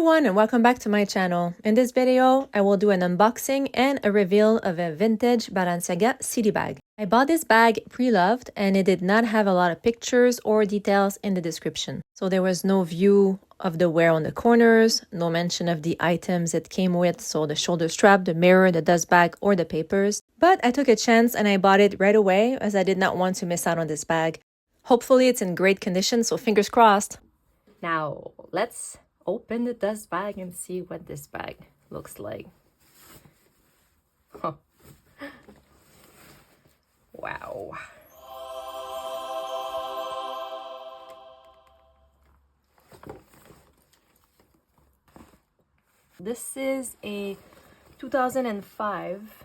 everyone and welcome back to my channel. In this video, I will do an unboxing and a reveal of a vintage Balenciaga City bag. I bought this bag pre-loved and it did not have a lot of pictures or details in the description. So there was no view of the wear on the corners, no mention of the items it came with, so the shoulder strap, the mirror, the dust bag, or the papers. But I took a chance and I bought it right away as I did not want to miss out on this bag. Hopefully it's in great condition, so fingers crossed. Now, let's open the dust bag and see what this bag looks like. Huh. Wow. This is a 2005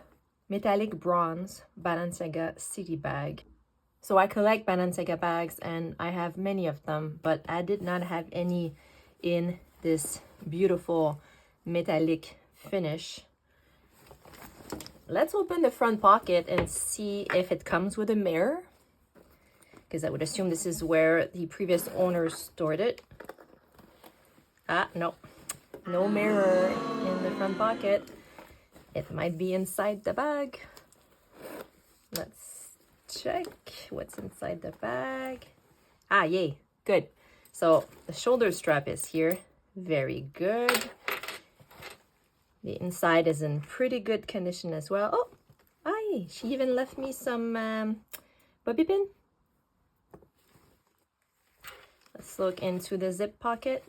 metallic bronze Balenciaga City bag. So I collect Balenciaga bags and I have many of them, but I did not have any in this beautiful metallic finish. Let's open the front pocket and see if it comes with a mirror, because I would assume this is where the previous owners stored it. No mirror in the front pocket. It might be inside the bag. Let's check what's inside the bag. Yay, good. So the shoulder strap is here. Very good. The inside is in pretty good condition as well. She even left me some bobby pin. Let's look into the zip pocket.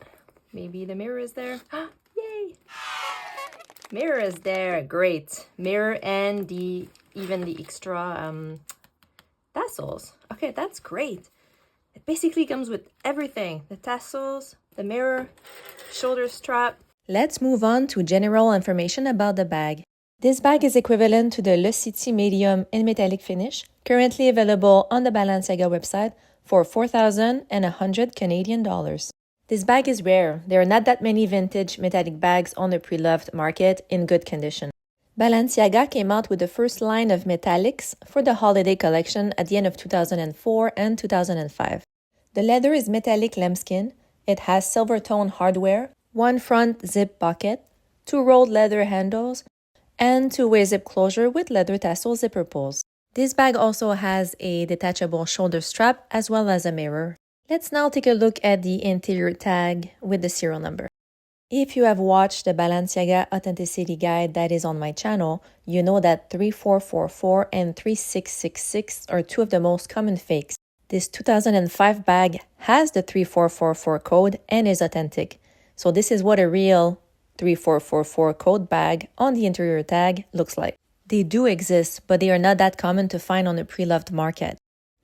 Maybe the mirror is there. Yay! Mirror is there. Great. Mirror and even the extra tassels. Okay, that's great. It basically comes with everything. The tassels, the mirror, shoulder strap. Let's move on to general information about the bag. This bag is equivalent to the Le City Medium in metallic finish, currently available on the Balenciaga website for 4,100 Canadian dollars. This bag is rare. There are not that many vintage metallic bags on the pre-loved market in good condition. Balenciaga came out with the first line of metallics for the holiday collection at the end of 2004 and 2005. The leather is metallic lambskin. It has silver tone hardware, one front zip pocket, two rolled leather handles, and two-way zip closure with leather tassel zipper pulls. This bag also has a detachable shoulder strap as well as a mirror. Let's now take a look at the interior tag with the serial number. If you have watched the Balenciaga Authenticity Guide that is on my channel, you know that 3444 and 3666 are two of the most common fakes. This 2005 bag has the 3444 code and is authentic. So this is what a real 3444 code bag on the interior tag looks like. They do exist, but they are not that common to find on the pre-loved market.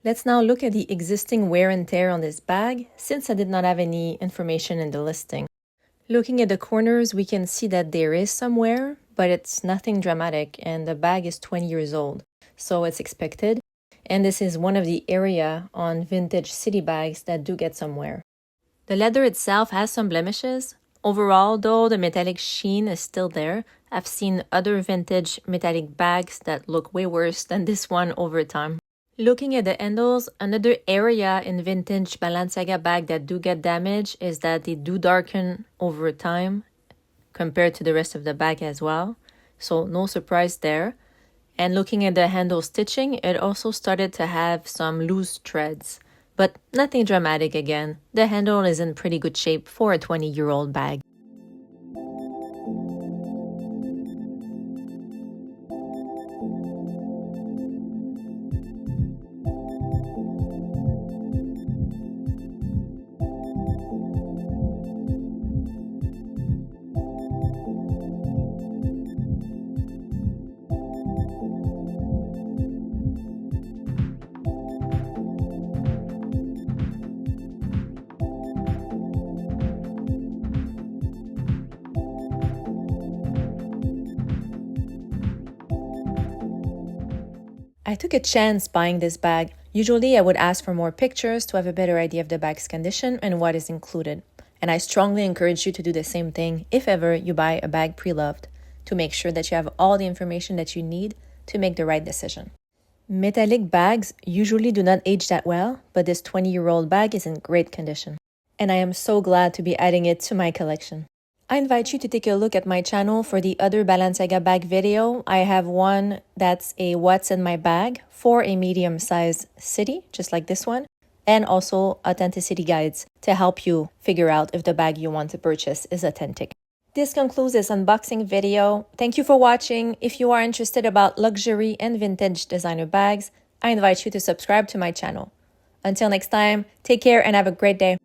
Let's now look at the existing wear and tear on this bag, since I did not have any information in the listing. Looking at the corners, we can see that there is some wear, but it's nothing dramatic, and the bag is 20 years old, so it's expected. And this is one of the area on vintage city bags that do get some wear. The leather itself has some blemishes. Overall, though, the metallic sheen is still there. I've seen other vintage metallic bags that look way worse than this one over time. Looking at the handles, another area in vintage Balenciaga bag that do get damaged is that they do darken over time compared to the rest of the bag as well. So no surprise there. And looking at the handle stitching, it also started to have some loose threads. But nothing dramatic again. The handle is in pretty good shape for a 20-year-old bag. I took a chance buying this bag. Usually I would ask for more pictures to have a better idea of the bag's condition and what is included. And I strongly encourage you to do the same thing if ever you buy a bag pre-loved, to make sure that you have all the information that you need to make the right decision. Metallic bags usually do not age that well, but this 20-year-old bag is in great condition. And I am so glad to be adding it to my collection. I invite you to take a look at my channel for the other Balenciaga bag video. I have one that's a what's in my bag for a medium size city, just like this one, and also authenticity guides to help you figure out if the bag you want to purchase is authentic. This concludes this unboxing video. Thank you for watching. If you are interested about luxury and vintage designer bags, I invite you to subscribe to my channel. Until next time, take care and have a great day.